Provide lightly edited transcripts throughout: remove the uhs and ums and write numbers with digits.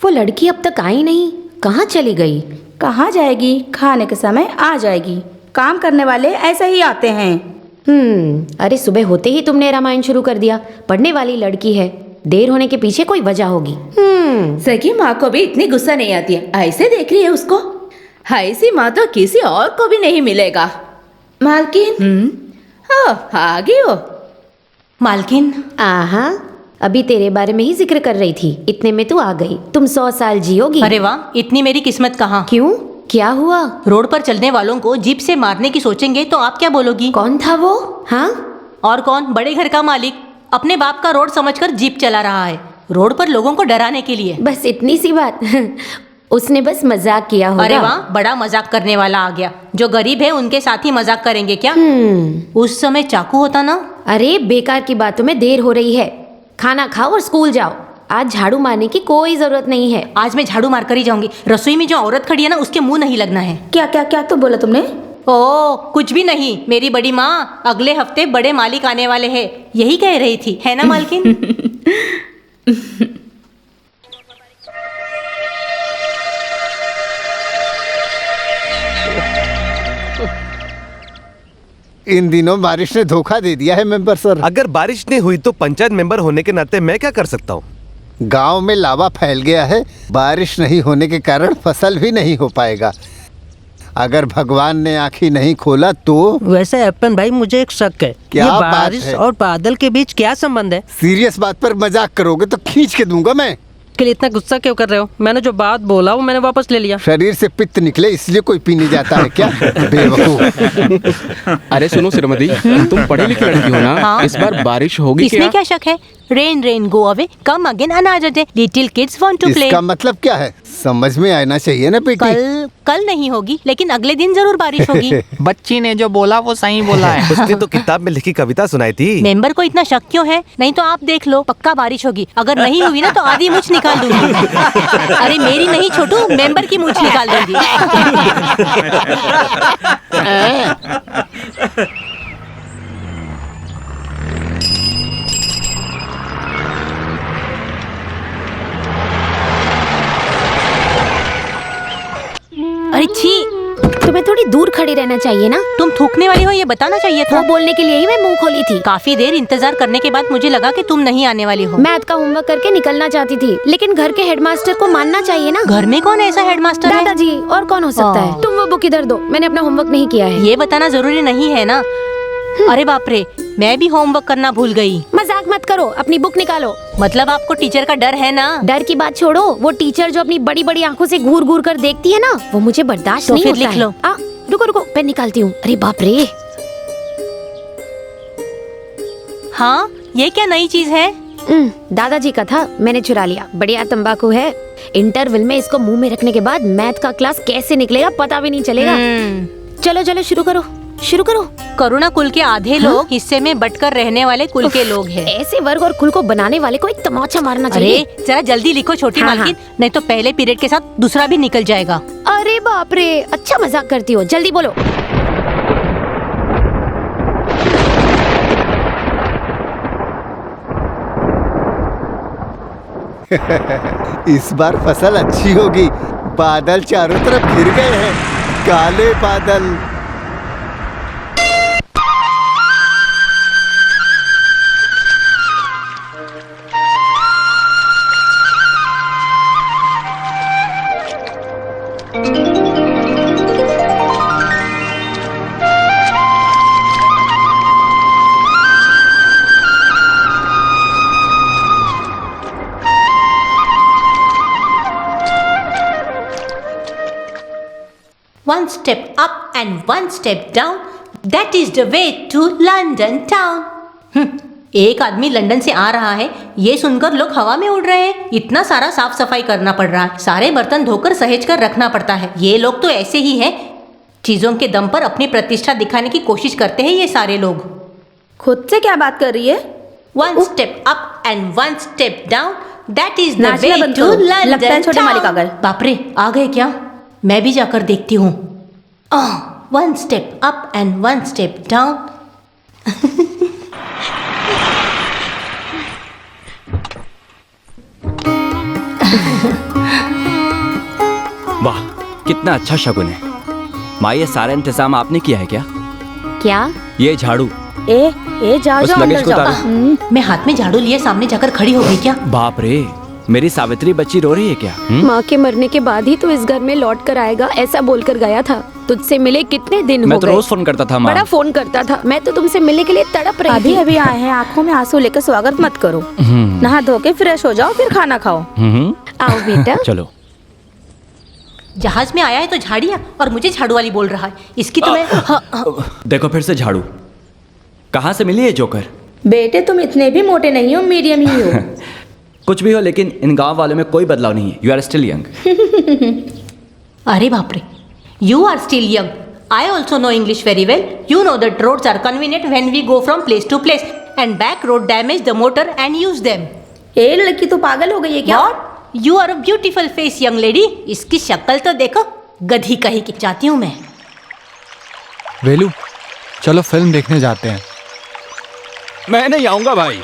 वो लड़की अब तक आई नहीं, कहाँ चली गई? कहाँ जाएगी? खाने के समय आ जाएगी। काम करने वाले ऐसे ही आते हैं। अरे सुबह होते ही तुमने रामायण शुरू कर दिया। पढ़ने वाली लड़की है, देर होने के पीछे कोई वजह होगी। सगी माँ को भी इतनी गुस्सा नहीं आती है, ऐसे देख रही है उसको। ऐसी माँ तो किसी और को भी नहीं मिलेगा। मालकिन, आ गई हो। मालकिन, आहा, अभी तेरे बारे में ही जिक्र कर रही थी, इतने में तू आ गई। तुम 100 साल जियोगी। अरे वाह, इतनी मेरी किस्मत कहाँ। क्यों, क्या हुआ? रोड पर चलने वालों को जीप से मारने की सोचेंगे तो आप क्या बोलोगी? कौन था वो? हाँ, और कौन? बड़े घर का मालिक अपने बाप का रोड समझकर जीप चला रहा है, रोड पर लोगों को डराने के लिए। बस इतनी सी बात। उसने बस मजाक किया होगा। अरे वाह, बड़ा मजाक करने वाला आ गया। जो गरीब है उनके साथ ही मजाक करेंगे क्या? उस समय चाकू होता ना। अरे बेकार की बातों में देर हो रही है, खाना खाओ और स्कूल जाओ। आज झाड़ू मारने की कोई जरूरत नहीं है। आज मैं झाड़ू मार कर ही जाऊंगी। रसोई में जो औरत खड़ी है ना, उसके मुंह नहीं लगना है। क्या क्या क्या तो बोला तुमने? ओ, कुछ भी नहीं। मेरी बड़ी माँ अगले हफ्ते बड़े मालिक आने वाले हैं, यही कह रही थी, है ना मालकिन? इन दिनों बारिश ने धोखा दे दिया है मेंबर सर। अगर बारिश नहीं हुई तो पंचायत मेंबर होने के नाते मैं क्या कर सकता हूँ? गांव में लावा फैल गया है, बारिश नहीं होने के कारण फसल भी नहीं हो पाएगा। अगर भगवान ने आँखें नहीं खोला तो। वैसे अपन भाई, मुझे एक शक है। क्या ये बात बारिश है? और बादल के बीच क्या संबंध है? सीरियस बात पर मजाक करोगे तो खींच के दूंगा मैं। के लिए इतना गुस्सा क्यों कर रहे हो? मैंने जो बात बोला वो मैंने वापस ले लिया। शरीर से पित्त निकले इसलिए कोई पीने जाता है क्या? बेवकूफ। अरे सुनो श्रीमती, तुम पढ़ी लिखी लड़की हो ना। हाँ? इस बार बारिश होगी इसमें क्या शक है? Rain rain go away, come again another day, little kids want to play. इसका मतलब क्या है? समझ में आना चाहिए ना बेटी। कल नहीं होगी, लेकिन अगले दिन जरूर बारिश होगी। बच्ची ने जो बोला वो सही बोला है। उसने तो किताब में लिखी कविता सुनाई थी। मेंबर को इतना शक क्यों है? नहीं तो आप देख लो, पक्का बारिश होगी। अगर नहीं हुई ना तो आधी मूछ निकाल दूंगी। अरे मेरी नहीं छोटू, मेंबर की मूछ निकाल दूंगी। अरे छी, तुम्हें थोड़ी दूर खड़ी रहना चाहिए ना। तुम थूकने वाली हो ये बताना चाहिए था। वो बोलने के लिए ही मैं मुंह खोली थी। काफी देर इंतजार करने के बाद मुझे लगा कि तुम नहीं आने वाली हो। मैथ का होमवर्क करके निकलना चाहती थी, लेकिन घर के हेडमास्टर को मानना चाहिए ना। घर में कौन ऐसा हेडमास्टर है? दादाजी, और कौन हो सकता है? तुम वो बुक इधर दो, मैंने अपना होमवर्क नहीं किया है। ये बताना जरूरी नहीं है ना। अरे बाप रे, मैं भी होमवर्क करना भूल गई। मजाक मत करो, अपनी बुक निकालो। मतलब आपको टीचर का डर है ना? डर की बात छोड़ो, वो टीचर जो अपनी बड़ी बड़ी आंखों से घूर घूर कर देखती है ना, वो मुझे बर्दाश्त तो नहीं फिर होता लिख है। लो। रुको रुको, पेन निकालती हूँ। अरे बाप रे। हाँ, ये क्या नई चीज है? दादाजी का था, मैंने चुरा लिया। बढ़िया तंबाकू है। इंटरवल में इसको मुंह में रखने के बाद मैथ का क्लास कैसे निकलेगा पता भी नहीं चलेगा। चलो चलो शुरू करो, शुरू करो। करुणा कुल के आधे लोग हिस्से में बटकर रहने वाले कुल के लोग हैं। ऐसे वर्ग और कुल को बनाने वाले को एक तमाचा मारना चाहिए। अरे जरा जल्दी लिखो छोटी मालकिन, नहीं तो पहले पीरियड के साथ दूसरा भी निकल जाएगा। अरे बाप रे, अच्छा मजाक करती हो, जल्दी बोलो। इस बार फसल अच्छी होगी। बादल चारों तरफ घिर गए हैं, काले बादल। One step up and one step down, that is the way to London town। एक आदमी लंदन से आ रहा है, ये सुनकर लोग हवा में उड़ रहे हैं। इतना सारा साफ सफाई करना पड़ रहा है, सारे बर्तन धोकर सहेज कर रखना पड़ता है। ये लोग तो ऐसे ही हैं, चीजों के दम पर अपनी प्रतिष्ठा दिखाने की कोशिश करते हैं ये सारे लोग। खुद से क्या बात कर रही है? One step up and one step down, that is the नाचना way बंद to करो। London लगता है छोटे town। मालिक आ गए। बाप रे, आ गए क्या? मैं भी जाकर देखती हूँ। One step up and one step down। वाह, कितना अच्छा शगुन है। माँ, ये सारा इंतजाम आपने किया है क्या? क्या? ये झाड़ू। ए जाओ उस जाओ लगेज अंदर को जाओ। उतारो। मैं हाथ में झाड़ू लिए सामने जाकर खड़ी हो गई क्या? बाप रे, मेरी सावित्री बच्ची रो रही है क्या? माँ के मरने के बाद ही तो इस घर में लौट कर आएगा, ऐसा बोलकर गया था। तुझसे मिले कितने दिन मैं हो तो गए? रोज फोन करता था माँ। बड़ा फोन करता था। मैं तो तुमसे मिलने के लिए तड़प रही अभी थी। अभी आए हैं, आंखों में आंसू लेकर स्वागत मत करो। नहा धो के फ्रेश हो जाओ, फिर खाना खाओ। आओ बेटा। चलो। जहाज में आया है तो झाड़िया और मुझे झाड़ू वाली बोल रहा है। इसकी तो मैं देखो फिर से झाड़ू। कहाँ से मिली है जोकर? बेटे तुम इतने भी मोटे नहीं हो, मीडियम ही हो। कुछ भी हो, लेकिन इन गांव वालों में कोई बदलाव नहीं है। You are still young. अरे बाप रे, you are still young. I also know English very well. You know that roads are convenient when we go from place to place, and back road damage the motor and use them. ए लड़की तो पागल हो गई है क्या? What? You are a beautiful face, young lady. इसकी शक्ल तो देखो, गधी कहीं की। जाती हूँ मैं। वेलू, चलो फिल्म देखने जाते हैं। मैं नहीं आऊंगा भाई,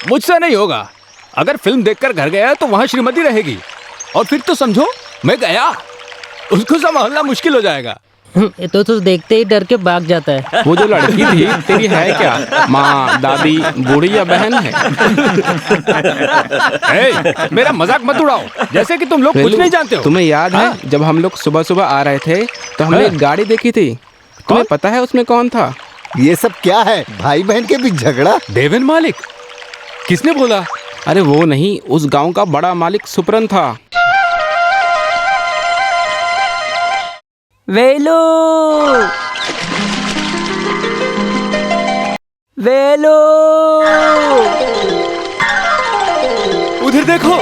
मुझसे नहीं होगा। अगर फिल्म देखकर घर गया तो वहाँ श्रीमती रहेगी, और फिर तो समझो मैं गया, उसको संभालना मुश्किल हो जाएगा। ये तो देखते ही डर के भाग जाता है। वो जो लड़की थी तेरी है क्या? माँ, दादी, बूढ़ी या बहन है? मेरा मजाक मत उड़ाओ, जैसे कि तुम लोग कुछ नहीं जानते हो। तुम्हें याद है जब हम लोग सुबह सुबह आ रहे थे तो हमने एक गाड़ी देखी थी? तुम्हें पता है उसमें कौन था? ये सब क्या है? भाई बहन के बीच झगड़ा? देवेन मालिक? किसने बोला? अरे वो नहीं, उस गांव का बड़ा मालिक सुपरन था। वेलो, वेलो, उधर देखो।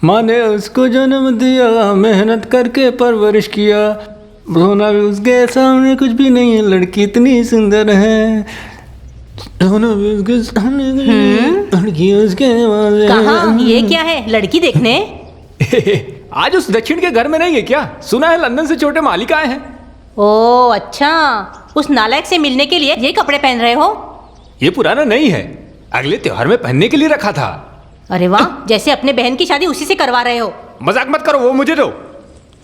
माँ ने उसको जन्म दिया, मेहनत करके परवरिश किया, रोना भी उसके सामने कुछ भी नहीं है, लड़की इतनी सुंदर है। रोना भी उसके सामने लड़की उसके वाले। कहाँ? ये क्या है? लड़की देखने? आज उस दक्षिण के घर में नहीं है क्या? सुना है लंदन से छोटे मालिक आए हैं। ओ अच्छा, उस नालायक से मिलने के लिए ये कपड़े पहन रहे हो? ये पुराना नहीं है, अगले त्योहार में पहनने के लिए रखा था। अरे वाह, जैसे अपने बहन की शादी उसी से करवा रहे हो। मजाक मत करो, वो मुझे दो।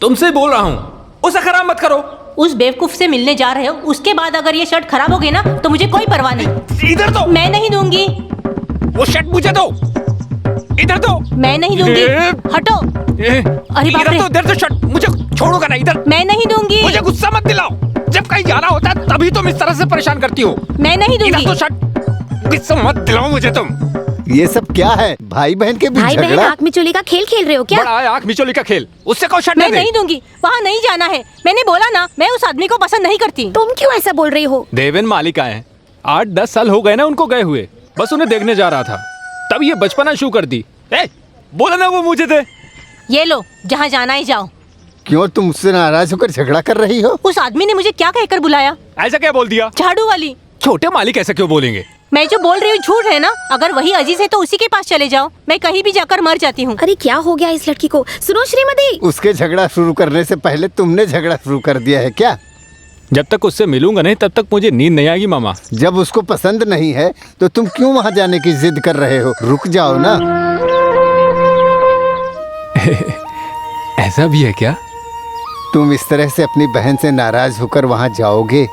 तुमसे बोल रहा हूँ, उसे खराब मत करो। उस बेवकूफ से मिलने जा रहे हो, उसके बाद अगर ये शर्ट खराब हो गई ना तो मुझे कोई परवाह नहीं। इधर दो। मैं नहीं दूंगी। वो शर्ट मुझे दो। इधर दो। मैं नहीं दूंगी। हटो। अरे बाप रे। इधर तो शर्ट मुझे छोड़ोगा ना। इधर। मैं नहीं दूंगी। मुझे गुस्सा मत दिलाओ, जब कहीं जाना होता है तभी तुम इस तरह से परेशान करती हो। मैं नहीं दूंगी। इधर तो शर्ट, गुस्सा मत दिलाओ मुझे तुम। ये सब क्या है? भाई बहन के बीच भाई बहन झगड़ा? आँख मिचोली का खेल खेल रहे हो क्या? बड़ा है आँख मिचोली का खेल, उससे कौन शर्ट मैं नहीं दूंगी। वहाँ नहीं जाना है। मैंने बोला ना, मैं उस आदमी को पसंद नहीं करती। तुम क्यों ऐसा बोल रही हो? देवेन मालिक आए हैं, 8-10 साल हो गए ना उनको गए हुए, बस उन्हें देखने जा रहा था, तब ये बचपना शुरू कर दी। बोला ना वो मुझे दे। ये लो, जहाँ जाना है जाओ। क्यों तुम उससे नाराज होकर झगड़ा कर रही हो? उस आदमी ने मुझे क्या कहकर बुलाया? ऐसा क्या बोल दिया? झाड़ू वाली। छोटे मालिक ऐसा क्यों बोलेंगे? मैं जो बोल रही हूँ झूठ है ना। अगर वही अजीज है तो उसी के पास चले जाओ, मैं कहीं भी जाकर मर जाती हूँ। अरे क्या हो गया इस लड़की को? सुनो श्रीमती, उसके झगड़ा शुरू करने से पहले तुमने झगड़ा शुरू कर दिया है क्या? जब तक उससे मिलूंगा नहीं तब तक मुझे नींद नहीं आएगी मामा। जब उसको पसंद नहीं है तो तुम क्यों वहां जाने की जिद कर रहे हो? रुक जाओ ना। ऐसा भी है क्या? तुम इस तरह से अपनी बहन से नाराज होकर वहां जाओगे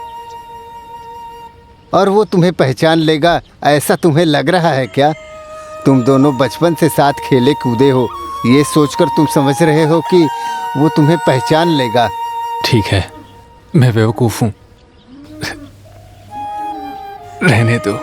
और वो तुम्हें पहचान लेगा, ऐसा तुम्हें लग रहा है क्या? तुम दोनों बचपन से साथ खेले कूदे हो, ये सोचकर तुम समझ रहे हो कि वो तुम्हें पहचान लेगा? ठीक है, मैं बेवकूफ़ हूँ, रहने दो।